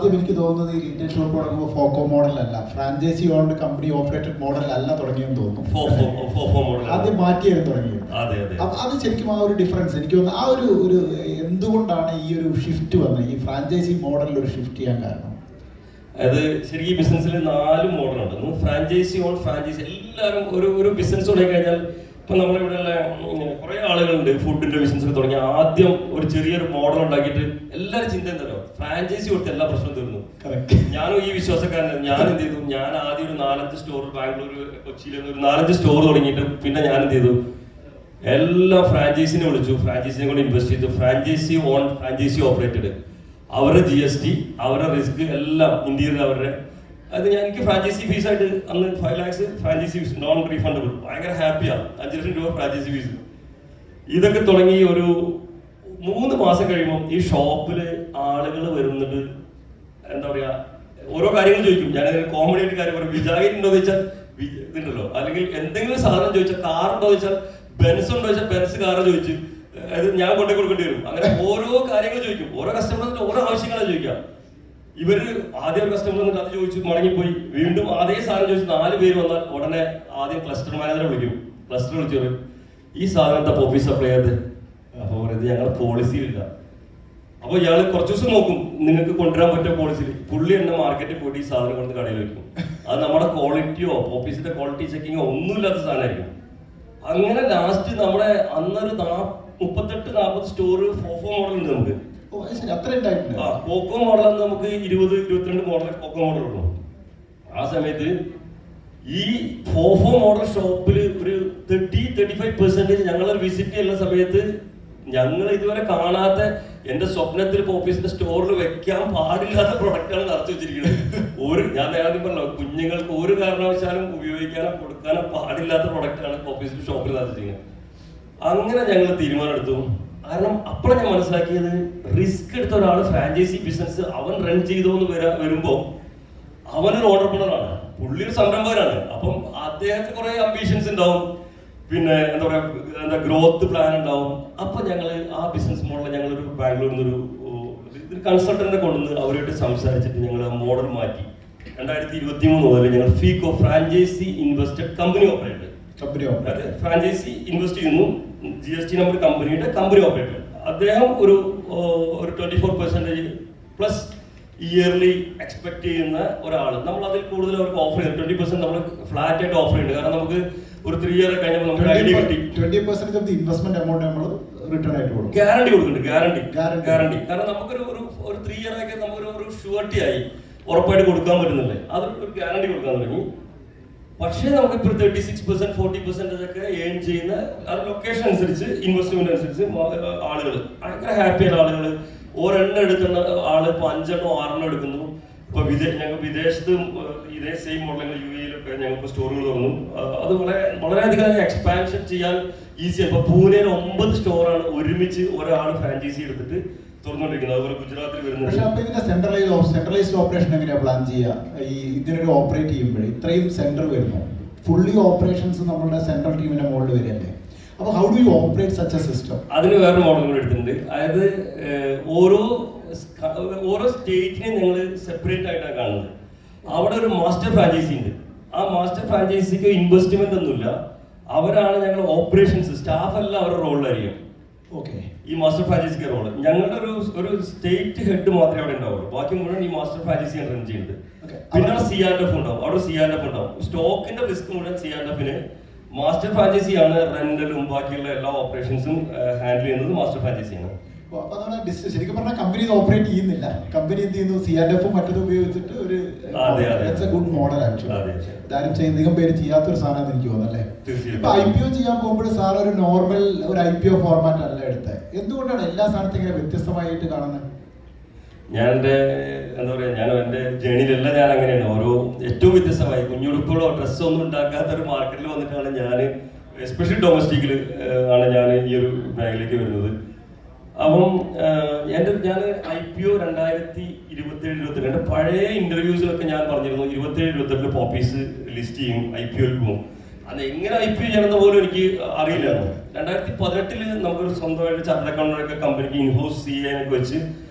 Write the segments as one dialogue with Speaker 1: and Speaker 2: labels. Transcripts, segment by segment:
Speaker 1: ആദ്യം എനിക്ക് തോന്നുന്നത് ഈ റീറ്റെയിൽ ഷോപ്പ് തുടങ്ങുമ്പോൾ ഫോക്കോ മോഡൽ അല്ല, franchise owned company operated model അല്ല തുടങ്ങിയെന്ന് തോന്നുന്നു. ആദ്യം മാറ്റിയായിരുന്നു തുടങ്ങിയത്. അത് ശരിക്കും ആ ഒരു ഡിഫറൻസ് എനിക്ക് തോന്നുന്നു. ആ ഒരു എന്തുകൊണ്ടാണ് ഈ ഒരു ഷിഫ്റ്റ് വന്നത്, ഈ ഫ്രാഞ്ചൈസി മോഡലിൽ ഒരു ഷിഫ്റ്റ് ചെയ്യാൻ കാരണം?
Speaker 2: അത് ശരിക്കും ബിസിനസ്സിൽ 4 മോഡലുണ്ട്. ഫ്രാഞ്ചൈസി ഓൺ ഫ്രാഞ്ചൈസി എല്ലാവരും ഒരു ബിസിനസ് തുടങ്ങി കഴിഞ്ഞാൽ ഇപ്പൊ നമ്മളിവിടെയുള്ള കുറെ ആളുകളുണ്ട് ഫുഡിന്റെ ബിസിനസ് തുടങ്ങി ആദ്യം ഒരു ചെറിയൊരു മോഡൽ ഉണ്ടാക്കിയിട്ട് എല്ലാവരും ചിന്ത എന്തല്ലോ ഫ്രാഞ്ചൈസി കൊടുത്ത് എല്ലാ പ്രശ്നവും തീർന്നു. ഞാനും ഈ വിശ്വാസക്കാരൻ. ഞാൻ എന്ത് ചെയ്തു, ഞാൻ ആദ്യം ഒരു 4-5 സ്റ്റോർ ബാംഗ്ലൂർ കൊച്ചിയിൽ ഒരു 4-5 സ്റ്റോർ തുടങ്ങിയിട്ട് പിന്നെ ഞാൻ എന്ത് ചെയ്തു, എല്ലാ ഫ്രാഞ്ചൈസിനെ വിളിച്ചു, ഫ്രാഞ്ചൈസിനെ കൊണ്ട് ഇൻവെസ്റ്റ് ചെയ്തു. ഫ്രാഞ്ചൈസി ഓൺ ഫ്രാഞ്ചൈസി ഓപ്പറേറ്റഡ്, അവരുടെ GST അവരുടെ റിസ്ക് എല്ലാം ഇന്ത്യയിൽ അവരുടെ അത് എനിക്ക് ഫ്രാഞ്ചൈസി ഫീസ് ആയിട്ട് അന്ന് 5 lakhs franchise fee non refundable. ഭയങ്കര ഹാപ്പിയാണ്. 5 ലക്ഷം രൂപ ഫ്രാഞ്ചൈസി ഫീസ്. ഇതൊക്കെ തുടങ്ങി ഒരു 3 മാസം കഴിയുമ്പോൾ ഈ ഷോപ്പില് ആളുകൾ വരുന്നത് എന്താ പറയാ ഓരോ കാര്യങ്ങൾ ചോദിക്കും. ഞാൻ കോമഡി ആയിട്ട് കാര്യം പറയും, വിജാഗിരി ഉണ്ടോ എന്ന് ചോദിച്ചാൽ ഇതുണ്ടല്ലോ, അല്ലെങ്കിൽ എന്തെങ്കിലും സാധനം ചോദിച്ചാൽ കാർ ഉണ്ടോ എന്ന് ചോദിച്ചാൽ ബെൻസ് ഉണ്ടോ ചോദിച്ചാൽ ബെൻസ് കാറ് ചോദിച്ചു അത് ഞാൻ കൊണ്ടു കൊടുക്കേണ്ടി വരും. അങ്ങനെ ഓരോ കാര്യങ്ങൾ ചോദിക്കും. ഓരോ കസ്റ്റമറിന് ഓരോ ആവശ്യങ്ങളാണ് ചോദിക്കാം. ഇവര് ആദ്യം ഒരു കസ്റ്റമർ വന്നിട്ട് അത് ചോദിച്ചു മടങ്ങിപ്പോയി, വീണ്ടും അതേ സാധനം ചോദിച്ചു 4 പേര് വന്നാൽ ഉടനെ ആദ്യം ക്ലസ്റ്റർ മാനേജറെ വിളിക്കും. ക്ലസ്റ്റർ വിളിച്ചു പറയും ഈ സാധനത്തെ പോപ്പി സപ്ലൈ ചെയ്ത്, അപ്പൊ പറയുന്നത് ഞങ്ങളുടെ പോളിസിയിലില്ല. അപ്പൊ ഇയാള് കുറച്ച് ദിവസം നോക്കും നിങ്ങൾക്ക് കൊണ്ടുവരാൻ പറ്റിയ പോളിസിയിൽ. പുള്ളി എന്നെ മാർക്കറ്റിൽ പോയിട്ട് ഈ സാധനം കൊണ്ട് കടയിൽ വെക്കും. അത് നമ്മുടെ ക്വാളിറ്റിയോ പോപ്പീസിന്റെ ക്വാളിറ്റി ചെക്കിങ്ങോ ഒന്നുമില്ലാത്ത സാധനമായിരിക്കും. അങ്ങനെ ലാസ്റ്റ് നമ്മുടെ അന്നൊരു 38-40 സ്റ്റോർ ഫോഫോ മോഡൽ ഉണ്ട് നമുക്ക്. പോക്കോ മോഡൽ നമുക്ക് 20-22 മോഡൽ പോക്കോ മോഡൽ ഉള്ളൂ. ആ സമയത്ത് ഈ ഫോഫോ മോഡൽ ഷോപ്പിൽ ഒരു 30-35% ഞങ്ങൾ വിസിറ്റ് ചെയ്യുന്ന സമയത്ത് ഞങ്ങൾ ഇതുവരെ കാണാത്ത, എന്റെ സ്വപ്നത്തിൽ പോപ്പീസിന്റെ സ്റ്റോറിൽ വെക്കാൻ പാടില്ലാത്ത പ്രൊഡക്റ്റാണ് നടത്തി വെച്ചിരിക്കുന്നത്. ഞാൻ നേരത്തെ പറഞ്ഞല്ലോ, കുഞ്ഞുങ്ങൾക്ക് ഒരു കാരണവശാലും ഉപയോഗിക്കാനോ കൊടുക്കാനോ പാടില്ലാത്ത പ്രൊഡക്റ്റാണ് പോപ്പീസിന്റെ ഷോപ്പിൽ നടത്തിയിരിക്കുന്നത്. അങ്ങനെ ഞങ്ങൾ തീരുമാനം എടുത്തു. കാരണം അപ്പോഴാണ് ഞാൻ മനസ്സിലാക്കിയത്, റിസ്ക് എടുത്ത ഒരാൾ ഫ്രാഞ്ചൈസി ബിസിനസ് അവൻ റൺ ചെയ്തോ എന്ന് വരുമ്പോ അവനൊരു ഓണ്ടർപ്രണറാണ്, പുള്ളി ഒരു സംരംഭകനാണ്. അപ്പം അദ്ദേഹത്തിന് കുറെ അംബീഷൻസ് ഉണ്ടാവും, പിന്നെ എന്താ പറയാ ഗ്രോത്ത് പ്ലാൻ ഉണ്ടാവും. അപ്പൊ ഞങ്ങള് ആ ബിസിനസ് മോഡൽ ഞങ്ങളൊരു ബാംഗ്ലൂരിൽ നിന്നൊരു കൺസൾട്ടന്റിനെ കൊണ്ടുവന്ന് അവരോട് സംസാരിച്ചിട്ട് ഞങ്ങൾ മോഡൽ മാറ്റി. 2023 മുതൽ ഞങ്ങൾ faeco franchise invested company operator, അതായത് ഫ്രാഞ്ചൈസി ഇൻവെസ്റ്റ് ചെയ്യുന്നു, GST നമ്പർ കമ്പനിയുടെ കമ്പനി ഓപ്പറേറ്റർ. അദ്ദേഹം ഒരു 24% പ്ലസ് ഇയർലി എക്സ്പെക്ട് ചെയ്യുന്ന ഒരാൾ. നമ്മൾ അതിൽ കൂടുതൽ അവർക്ക് ഓഫർ ചെയ്ത് 20% നമ്മൾ ഫ്ലാറ്റ് ആയിട്ട് ഓഫർ ചെയ്യുന്നുണ്ട്. കാരണം നമുക്ക് ഒരു 3 year കഴിഞ്ഞപ്പോൾ നമുക്ക് ഐഡിയ കിട്ടി
Speaker 1: 20% ഓഫ് ദി ഇൻവെസ്റ്റ്മെന്റ് എമൗണ്ട് നമ്മൾ റിട്ടേൺ ആയിട്ട് കൊടുക്കും.
Speaker 2: ഗ്യാരണ്ടി കൊടുക്കുന്നുണ്ട്. ഗ്യാരണ്ടി കാരണം നമുക്കൊരു 3 year ആയി നമുക്കൊരു ഷുവർട്ടി ആയി ഉറപ്പായിട്ട് കൊടുക്കാൻ പറ്റുന്നില്ലേ, അതൊരു ഗ്യാരണ്ടി കൊടുക്കാൻ തുടങ്ങി. പക്ഷേ നമുക്കിപ്പോൾ 36% 40% ഒക്കെ ഏൺ ചെയ്യുന്ന ലൊക്കേഷൻ അനുസരിച്ച് ഇൻവെസ്റ്റ്മെന്റ് അനുസരിച്ച് ആളുകൾ ഭയങ്കര ഹാപ്പിയാണ്. ആളുകൾ ഒരെണ്ണം എടുക്കുന്ന ആള് ഇപ്പൊ 5-6 എടുക്കുന്നു. ഇപ്പൊ ഞങ്ങൾ വിദേശത്ത് ഇതേ സെയിം മോഡൽ UAE-ലൊക്കെ ഞങ്ങൾക്ക് സ്റ്റോറുകൾ തുറന്നു. അത് വളരെയധികം എക്സ്പാൻഷൻ ചെയ്യാൻ ഈസിയാണ്. ഇപ്പൊ പൂനെയിൽ 9 സ്റ്റോറാണ് ഒരുമിച്ച് ഒരാൾ ഫ്രാഞ്ചൈസി എടുത്തിട്ട് തുറന്നുകൊണ്ടിരിക്കുന്നത്. അതുപോലെ ഗുജറാത്തിൽ വരുന്നത്.
Speaker 1: സെൻട്രലൈസ്ഡ് ഓപ്പറേഷൻ എങ്ങനെയാണ് പ്ലാൻ ചെയ്യുക? ഈ ഇതിനൊരു ഓപ്പറേറ്റ് ചെയ്യുമ്പോഴേ ഇത്രയും സെന്റർ വരുന്നു, ഫുള്ളി ഓപ്പറേഷൻസ് നമ്മുടെ സെൻട്രൽ ടീമിന്റെ മുകളിൽ വരികയല്ലേ. അപ്പൊ how do you operate such A system?
Speaker 2: അതിന് വേറെ മോഡൽ കൂടെ എടുത്തിട്ടുണ്ട്. അതായത് ഓരോ സ്റ്റേറ്റിനെയും ഞങ്ങൾ സെപ്പറേറ്റ് ആയിട്ടാണ് കാണുന്നത്. അവിടെ ഒരു മാസ്റ്റർ ഫ്രാഞ്ചൈസി ഉണ്ട്. ആ മാസ്റ്റർ ഫ്രാഞ്ചൈസിക്ക് ഇൻവെസ്റ്റ്മെന്റ് ഒന്നുമില്ല. അവരാണ് ഞങ്ങൾ ഓപ്പറേഷൻസ്, സ്റ്റാഫ് എല്ലാം അവരുടെ റോളിലായിരിക്കും. ഈ മാസ്റ്റർ ഫ്രാഞ്ചൈസിക്ക് റോള് ഞങ്ങളുടെ ഒരു സ്റ്റേറ്റ് ഹെഡ് മാത്രമേ അവിടെ ഉണ്ടാവുള്ളൂ. ബാക്കി മുഴുവൻ ഈ മാസ്റ്റർ ഫ്രാഞ്ചൈസിയാണ് റൺ ചെയ്യുന്നത്. പിന്നെ CRF ഉണ്ടാവും, അവിടെ CRF ഉണ്ടാവും. സ്റ്റോക്കിന്റെ റിസ്ക് മുഴുവൻ CRF-ന്. മാസ്റ്റർ ഫ്രാഞ്ചൈസി ആണ് റെന്റലും ബാക്കിയുള്ള എല്ലാ ഓപ്പറേഷൻസും ഹാൻഡിൽ ചെയ്യുന്നത് മാസ്റ്റർ ഫ്രാഞ്ചൈസിയാണ്.
Speaker 1: ശരിക്കും പറഞ്ഞാൽ കമ്പനി ഓപ്പറേറ്റ് ചെയ്യുന്നില്ല, കമ്പനി എന്ത് ചെയ്യുന്നു CRF-ഉം മറ്റൊന്നും ഉപയോഗിച്ചിട്ട് ഒരു ഗുഡ് മോഡൽ ആക്ച്വലി. ഇതാരും അധികം പേര് ചെയ്യാത്തൊരു സാധനം എനിക്ക് തോന്നുന്നല്ലേ. ഇപ്പൊ IPO ചെയ്യാൻ പോകുമ്പോൾ സാർ ഒരു നോർമൽ ഒരു IPO ഫോർമാറ്റ് അല്ല എടുത്തത്. എന്തുകൊണ്ടാണ് എല്ലാ സാധനത്തും ഇങ്ങനെ വ്യത്യസ്തമായിട്ട് കാണുന്നത്?
Speaker 2: ഞാൻ എന്റെ ജേണിയിലെല്ലാം ഞാൻ അങ്ങനെയാണ്. ഓരോ ഏറ്റവും വ്യത്യസ്തമായി കുഞ്ഞുടുപ്പുകളോ ഡ്രസ്സോ ഒന്നും ഉണ്ടാക്കാത്ത ഒരു മാർക്കറ്റിൽ വന്നിട്ടാണ് ഞാൻ, എസ്പെഷ്യലി ഡൊമസ്റ്റിക്കിൽ ആണ് ഞാൻ ഈ ഒരു ബാങ്കിലേക്ക് വരുന്നത്. അപ്പം ഞാൻ IPO 2027-28 എൻ്റെ പഴയ ഇന്റർവ്യൂസിലൊക്കെ ഞാൻ പറഞ്ഞിരുന്നു 27-28 പോപ്പീസ് ലിസ്റ്റ് ചെയ്യും, IPO-യിൽ പോകും. അത് എങ്ങനെ IPO ചെയ്യണമെന്ന് പോലും എനിക്ക് അറിയില്ലായിരുന്നു. 2018 നമുക്കൊരു സ്വന്തമായിട്ട് ചാർട്ടേഡ് അക്കൗണ്ടന്റൊക്കെ കമ്പനിക്ക് ഇൻഹൗസ് ചെയ്യാനൊക്കെ വെച്ച്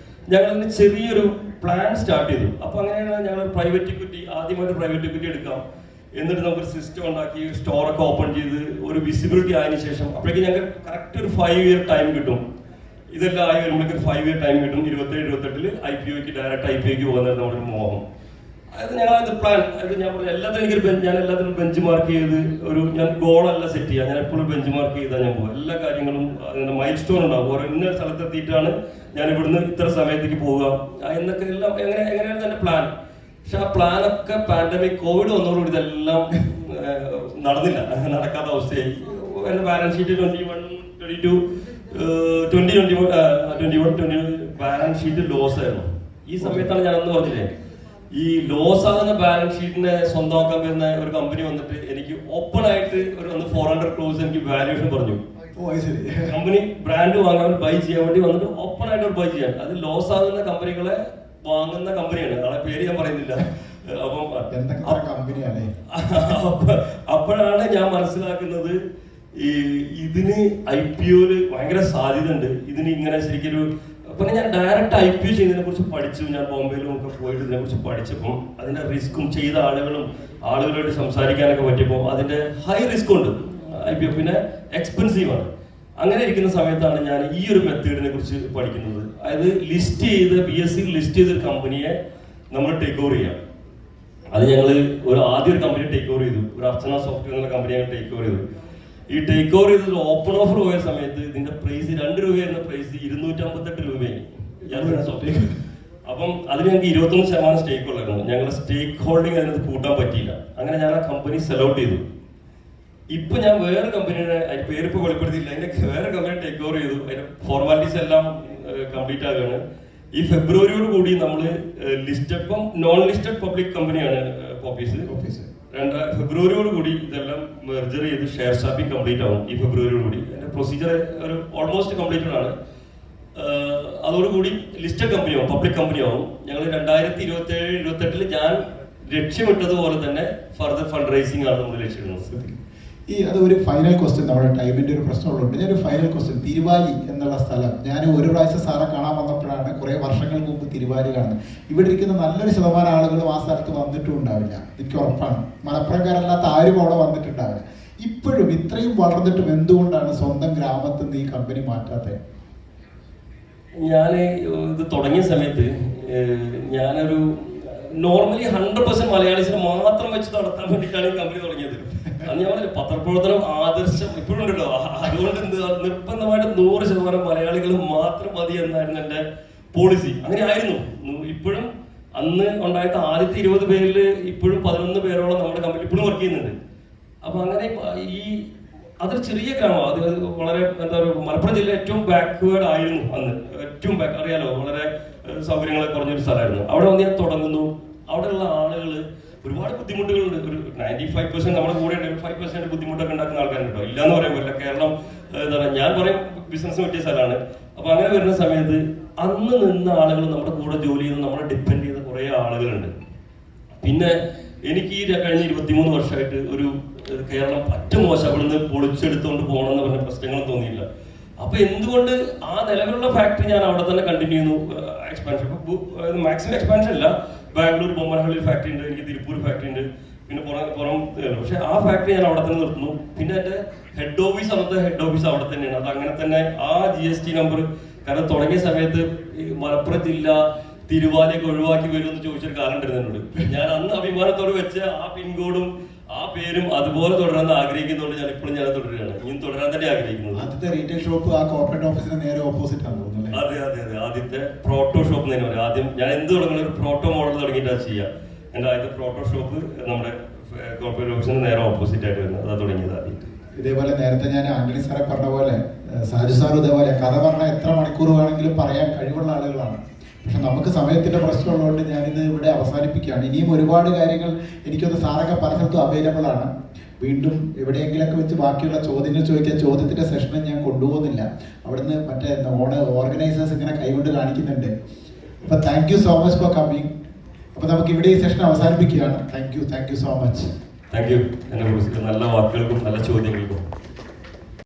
Speaker 2: ഞങ്ങൾ ചെറിയൊരു പ്ലാൻ സ്റ്റാർട്ട് ചെയ്തു. അപ്പൊ അങ്ങനെയാണ് ഞങ്ങൾ പ്രൈവറ്റ് ഇക്വിറ്റി, ആദ്യമായിട്ട് പ്രൈവറ്റ് ഇക്വിറ്റി എടുക്കാം, എന്നിട്ട് നമുക്കൊരു സിസ്റ്റം ഉണ്ടാക്കി സ്റ്റോറൊക്കെ ഓപ്പൺ ചെയ്ത് ഒരു വിസിബിലിറ്റി ആയതിനു ശേഷം അപ്പോഴേക്കും ഞങ്ങൾക്ക് കറക്റ്റ് ഒരു 5 year ടൈം കിട്ടും. ഇതെല്ലാം ആയി വരുമ്പോഴേക്ക് 5 year ടൈം കിട്ടും. 27-28 IPOക്ക് ഡയറക്റ്റ് IPOക്ക് പോകുന്നത് നമ്മുടെ മോഹം. അത് ഞങ്ങളത് പ്ലാൻ, അത് ഞാൻ പറഞ്ഞു എല്ലാത്തിനും ഞാൻ എല്ലാത്തിനും ബെഞ്ച് മാർക്ക് ചെയ്ത് ഞാൻ ഗോളല്ല സെറ്റ് ചെയ്യുക, ഞാൻ എപ്പോഴും ബെഞ്ച് മാർക്ക് ചെയ്താൽ ഞാൻ പോകും. എല്ലാ കാര്യങ്ങളും അതിന്റെ മൈൽ സ്റ്റോൺ ഉണ്ടാവും. ഓരോ ഇന്ന സ്ഥലത്തെത്തിയിട്ടാണ് ഞാൻ ഇവിടുന്ന് ഇത്ര സമയത്തേക്ക് പോവുക എന്നൊക്കെ എല്ലാം എങ്ങനെയാണ് എൻ്റെ പ്ലാൻ. പക്ഷെ ആ പ്ലാനൊക്കെ പാൻഡമിക് കോവിഡ് വന്നതോടുകൂടി ഇതെല്ലാം നടന്നില്ല, നടക്കാത്ത അവസ്ഥയായി. എൻ്റെ balance sheet 2021 balance sheet loss ആയിരുന്നു. ഈ സമയത്താണ് ഞാൻ അന്ന് പറഞ്ഞില്ലേ, ഈ ലോസ് ആകുന്ന ബാലൻസ് ഷീറ്റിനെ സ്വന്തമാക്കാൻ വരുന്ന ഒരു കമ്പനി വന്നിട്ട് എനിക്ക് ഓപ്പൺ ആയിട്ട് ഒരു 400 crores എനിക്ക് വാല്യൂഷൻ പറഞ്ഞു. കമ്പനി ബ്രാൻഡ് വാങ്ങാൻ ബൈ ചെയ്യാൻ വേണ്ടി വന്നിട്ട് ഓപ്പൺ ആയിട്ട് ഒരു ബൈ ചെയ്യാൻ. അത് ലോസ് ആകുന്ന കമ്പനികളെ വാങ്ങുന്ന കമ്പനിയാണ്, ആളെ പേര് ഞാൻ പറയുന്നില്ല. അപ്പോഴാണ് ഞാൻ മനസ്സിലാക്കുന്നത് ഇതിന് IPOയില് ഭയങ്കര സാധ്യത ഉണ്ട്. ഇതിന് ഇങ്ങനെ ശരിക്കൊരു പിന്നെ ഞാൻ ഡയറക്റ്റ് IPO ചെയ്യുന്നതിനെ കുറിച്ച് പഠിച്ചു. ഞാൻ ബോംബെയിലും ഒക്കെ പോയിട്ട് ഇതിനെ കുറിച്ച് പഠിച്ചപ്പോൾ അതിന്റെ റിസ്ക്കും ചെയ്ത ആളുകളോട് സംസാരിക്കാനൊക്കെ പറ്റിയപ്പോൾ അതിന്റെ ഹൈ റിസ്ക് ഉണ്ട് IPO, പിന്നെ എക്സ്പെൻസീവ് ആണ്. അങ്ങനെ ഇരിക്കുന്ന സമയത്താണ് ഞാൻ ഈ ഒരു മെത്തേഡിനെ കുറിച്ച് പഠിക്കുന്നത്. അതായത് BSE ലിസ്റ്റ് ചെയ്തൊരു കമ്പനിയെ നമ്മൾ ടേക്ക് ഓവർ ചെയ്യാം. അത് ഞങ്ങൾ ആദ്യം ഒരു കമ്പനി ടേക്ക് ഓവർ ചെയ്തു, ഒരു അർച്ചന സോഫ്റ്റ്വെയർ എന്നുള്ള കമ്പനി ഞങ്ങൾ ടേക്ക് ഓവർ ചെയ്തു. ഈ ടേക്ക് ഓവർ ചെയ്തത് ഓപ്പൺ ഓഫർ പോയ സമയത്ത് ഇതിന്റെ പ്രൈസ് 2 രൂപ എന്ന പ്രൈസ് 258 രൂപയായി. അപ്പം അതിന് ഞങ്ങൾക്ക് 21% സ്റ്റേക്ക് ഉള്ളായിരുന്നു. ഞങ്ങളുടെ സ്റ്റേക്ക് ഹോൾഡിംഗ് അതിനകത്ത് കൂട്ടാൻ പറ്റിയില്ല. അങ്ങനെ ഞാൻ ആ കമ്പനി സെൽ ഔട്ട് ചെയ്തു. ഇപ്പൊ ഞാൻ വേറെ കമ്പനിയുടെ പേരിപ്പോ വെളിപ്പെടുത്തിയില്ല, അതിന്റെ വേറെ കമ്പനി ടേക്ക് ഓവർ ചെയ്തു. അതിന്റെ ഫോർമാലിറ്റീസ് എല്ലാം കംപ്ലീറ്റ് ആകുകയാണ്. ഈ ഫെബ്രുവരിയോട് കൂടി നമ്മൾ ലിസ്റ്റഡ്, ഇപ്പം നോൺ ലിസ്റ്റഡ് പബ്ലിക് കമ്പനിയാണ് പോപ്പീസ്. ഫെബ്രുവരിയോട് കൂടി ഇതെല്ലാം മെർജർ ചെയ്ത് ഷെയർ സ്വാപ്പിംഗ് കംപ്ലീറ്റ് ആവും. ഈ ഫെബ്രുവരിയോട് കൂടി അതിന്റെ പ്രൊസീജിയർ ഒരു ഓൾമോസ്റ്റ് കംപ്ലീറ്റഡ് ആണ്. അതോടുകൂടി ലിസ്റ്റഡ് കമ്പനി ആവും, പബ്ലിക് കമ്പനി ആവും. ഞങ്ങൾ 2027-28 ഞാൻ ലക്ഷ്യമിട്ടതുപോലെ തന്നെ ഫർദർ ഫണ്ട് റൈസിംഗ് ആണ് നമ്മൾ ലക്ഷ്യമിടുന്നത്.
Speaker 1: അത് ഒരു ഫൈനൽ ക്വസ്റ്റ്യൻ, നമ്മുടെ ടൈമിന്റെ ഒരു പ്രശ്നമുള്ളതുകൊണ്ട് ഞാനൊരു ഫൈനൽ ക്വസ്റ്റ്യൻ. തിരുവാലി എന്നുള്ള സ്ഥലം ഞാൻ ഒരു പ്രാവശ്യം സാറെ കാണാൻ വന്നപ്പോഴാണ്, കുറെ വർഷങ്ങൾക്ക് മുമ്പ് തിരുവാലി കാണുന്നത്. ഇവിടെ ഇരിക്കുന്ന നല്ലൊരു ശതമാനം ആളുകളും ആ സ്ഥലത്ത് വന്നിട്ടും ഉണ്ടാവില്ല, എനിക്ക് ഉറപ്പാണ്. മലപ്പുറംകാരല്ലാത്ത ആരും അവിടെ വന്നിട്ടുണ്ടാവില്ല. ഇപ്പോഴും ഇത്രയും വളർന്നിട്ടും എന്തുകൊണ്ടാണ് സ്വന്തം ഗ്രാമത്തിൽ നിന്ന് ഈ കമ്പനി മാറ്റാത്തത്?
Speaker 2: ഞാൻ ഇത് തുടങ്ങിയ സമയത്ത് ഞാനൊരു നോർമലി 100% മലയാളീസിനെ മാത്രം വെച്ച് നടത്താൻ വേണ്ടിയിട്ടാണ് ഈ കമ്പനി തുടങ്ങിയത്. അന്ന് ഞാൻ പറഞ്ഞില്ല, പത്രപ്രവർത്തനം ആദർശം ഇപ്പോഴും ഉണ്ടല്ലോ. അതുകൊണ്ട് നിർബന്ധമായിട്ട് 100% മലയാളികൾ മാത്രം മതി എന്നായിരുന്നു എൻ്റെ പോളിസി. അങ്ങനെ ആയിരുന്നു ഇപ്പോഴും. അന്ന് ഉണ്ടായിട്ട് ആദ്യത്തെ 20 പേരിൽ ഇപ്പോഴും 11 പേരോളം നമ്മുടെ കമ്പനി ഇപ്പോഴും വർക്ക് ചെയ്യുന്നുണ്ട്. അപ്പൊ അങ്ങനെ അതൊരു ചെറിയ ഗ്രാമം, അത് വളരെ എന്താ പറയുക, മലപ്പുറം ജില്ല ഏറ്റവും ബാക്ക്വേർഡ് ആയിരുന്നു അന്ന്. ഏറ്റവും അറിയാലോ, വളരെ സൗകര്യങ്ങളെ കുറഞ്ഞൊരു സ്ഥലമായിരുന്നു. അവിടെ വന്ന് ഞാൻ തുടങ്ങുന്നു. അവിടെയുള്ള ആളുകൾ ഒരുപാട് ബുദ്ധിമുട്ടുകളുണ്ട്. ഒരു 95% നമ്മുടെ കൂടെ 5% ബുദ്ധിമുട്ടൊക്കെ ഉണ്ടാക്കുന്ന ആൾക്കാരുണ്ട് കേട്ടോ, ഇല്ലാന്ന് പറയാൻ പറ്റില്ല. കേരളം എന്താ പറയുക, ഞാൻ പറയും ബിസിനസ് പറ്റിയ സ്ഥലമാണ്. അപ്പൊ അങ്ങനെ വരുന്ന സമയത്ത് അന്ന് നിന്ന ആളുകൾ, നമ്മുടെ കൂടെ ജോലി ചെയ്ത് നമ്മളെ ഡിപ്പെൻഡ് ചെയ്ത കുറെ ആളുകളുണ്ട്. പിന്നെ എനിക്ക് ഈ കഴിഞ്ഞ 23 വർഷമായിട്ട് ഒരു കേരളം പറ്റ മോശം, അവിടുന്ന് പൊളിച്ചെടുത്തുകൊണ്ട് പോകണമെന്ന് പറഞ്ഞ പ്രശ്നങ്ങളും തോന്നിയില്ല. അപ്പൊ എന്തുകൊണ്ട് ആ നിലവിലുള്ള ഫാക്ടറി ഞാൻ അവിടെ തന്നെ കണ്ടിന്യൂ ചെയ്യുന്നു. എക്സ്പാൻഷൻ മാക്സിമം എക്സ്പാൻഷൻ ഇല്ല. ബാംഗ്ലൂർ ബൊമ്മനഹള്ളി ഫാക്ടറി ഉണ്ട്, എനിക്ക് തിരുപ്പൂർ ഫാക്ടറി ഉണ്ട്, പിന്നെ പുറം. പക്ഷെ ആ ഫാക്ടറി ഞാൻ അവിടെ തന്നെ നിർത്തുന്നു. പിന്നെ എന്റെ ഹെഡ് ഓഫീസ് അവിടെ തന്നെയാണ്. അത് അങ്ങനെ തന്നെ ആ GST നമ്പർ, കാരണം തുടങ്ങിയ സമയത്ത് മലപ്പുറം ജില്ല തിരുവാലിയൊക്കെ ഒഴിവാക്കി വരുമെന്ന് ചോദിച്ചൊരു കാലം ഉണ്ടായിരുന്നുണ്ട്. ഞാൻ അന്ന് അഭിമാനത്തോട് വെച്ച ആ പിൻകോഡും ആ പേരും അതുപോലെ തുടരാൻ ആഗ്രഹിക്കുന്നതുകൊണ്ട് ഞാൻ ഇപ്പോഴും ഞാൻ തുടരുകയാണ്. ഇനിയും തുടരാൻ തന്നെ ആഗ്രഹിക്കുന്നത്.
Speaker 1: ആദ്യത്തെ റീറ്റെയിൽ ഷോപ്പ് ആ കോർപ്പറേറ്റ് ഓഫീസിന് നേരെ ഓപ്പോസിറ്റ് ആണ് തോന്നുന്നത്.
Speaker 2: അതെ. ആദ്യത്തെ പ്രോട്ടോ ഷോപ്പ് എന്ന് പറയാം. ആദ്യം ഞാൻ എന്ത് തുടങ്ങുന്ന ഒരു പ്രോട്ടോ മോഡൽ തുടങ്ങിയിട്ടാണ് ചെയ്യുക. എൻ്റെ ആദ്യത്തെ പ്രോട്ടോ ഷോപ്പ് നമ്മുടെ കോർപ്പറേറ്റ് ഓഫീസിന് നേരെ ഓപ്പോസിറ്റ് ആയിട്ട് വരുന്നത്, അതാ തുടങ്ങിയത് ആദ്യം.
Speaker 1: ഇതേപോലെ നേരത്തെ ഞാൻ ആന്റണി സാറെ പറഞ്ഞ പോലെ സാജു സാറും ഇതേപോലെ കഥ പറഞ്ഞാൽ എത്ര മണിക്കൂർ വേണമെങ്കിലും പറയാൻ കഴിവുള്ള ആളുകളാണ്. പക്ഷെ നമുക്ക് സമയത്തിന്റെ പ്രശ്നമുള്ളതുകൊണ്ട് ഞാനിത് ഇവിടെ അവസാനിപ്പിക്കുകയാണ്. ഇനിയും ഒരുപാട് കാര്യങ്ങൾ എനിക്കൊന്ന് സാറൊക്കെ പല സ്ഥലത്തും അവൈലബിൾ ആണ്. വീണ്ടും എവിടെയെങ്കിലൊക്കെ വെച്ച് ബാക്കിയുള്ള ചോദ്യങ്ങൾ ചോദിക്കാൻ ചോദ്യത്തിന്റെ സെഷനും ഞാൻ കൊണ്ടുപോകുന്നില്ല. അവിടുന്ന് മറ്റേ ഓർഗനൈസേഴ്സ് ഇങ്ങനെ കൈകൊണ്ട് കാണിക്കുന്നുണ്ട്. അപ്പൊ thank you so much for coming. അപ്പൊ നമുക്ക് ഇവിടെ ഈ സെഷൻ അവസാനിപ്പിക്കുകയാണ്. Thank you so much.
Speaker 2: Thank you എന്നെ കുറിച്ച് നല്ല വാക്കുകൾക്കും നല്ല ചോദ്യങ്ങൾക്കും.